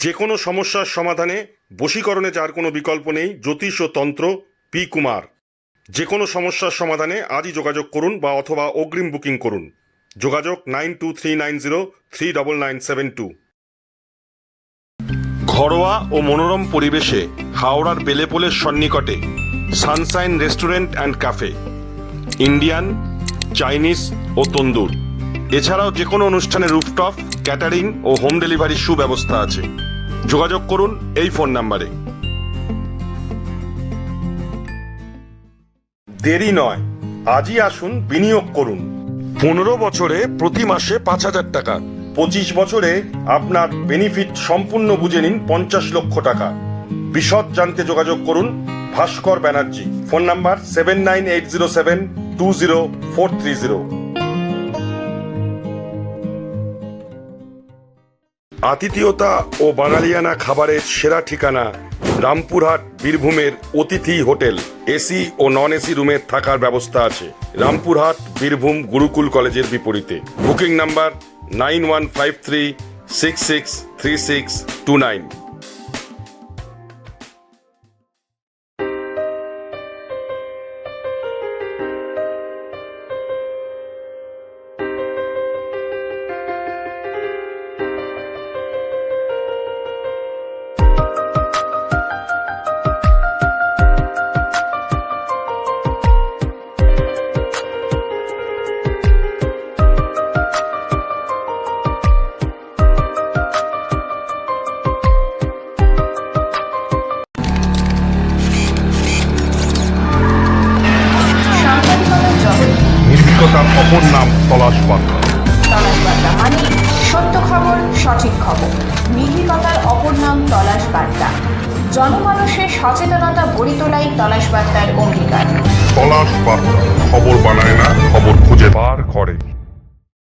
যে কোনো সমস্যার সমাধানে বশীকরণে যার কোনো বিকল্প নেই, জ্যোতিষ ও তন্ত্র পি কুমার। যে কোনো সমস্যার সমাধানে আজই যোগাযোগ করুন বা অথবা অগ্রিম বুকিং করুন। যোগাযোগ 9239039972। ঘরোয়া ও মনোরম পরিবেশে হাওড়ার বেলেপোলের সন্নিকটে sunshine restaurant and cafe, Indian, Chinese ও তন্দুর। এছাড়াও যে কোনো অনুষ্ঠানে রুফটপ, ক্যাটারিং ও হোম ডেলিভারির সুব্যবস্থা আছে। যোগাযোগ করুন এই ফোন নাম্বারে। দেরি নয়, আজই আসুন, বিনিয়োগ করুন। 15 বছরে প্রতি মাসে 5,000 টাকা, 25 বছরে আপনার বেনিফিট সম্পূর্ণ বুঝে নিন 50 লক্ষ টাকা। বিশদ জানতে যোগাযোগ করুন ভাস্কর ব্যানার্জি। Phone number 7980720430। আতিথেয়তা ও বাঙালিয়ানা খাবারের সেরা ঠিকানা রামপুরহাট বীরভূমের অতিথি হোটেল। এসি ও নন এসি রুমের থাকার ব্যবস্থা আছে। রামপুরহাট বীরভূম গুরুকুল কলেজের বিপরীতে। Booking number 9153663629। নির্ভীকতার অপর নাম তলাশ বার্তা। তলাশ বার্তা মানে সত্য খবর, সঠিক খবর। নির্ভীকতার অপর নাম তলাশ বার্তা। জনমানুষের সচেতনতা গড়ে তোলাই তলাশ বার্তার অঙ্গীকার। তলাশ বার্তা খবর বানায় না, খবর খুঁজে বার করে।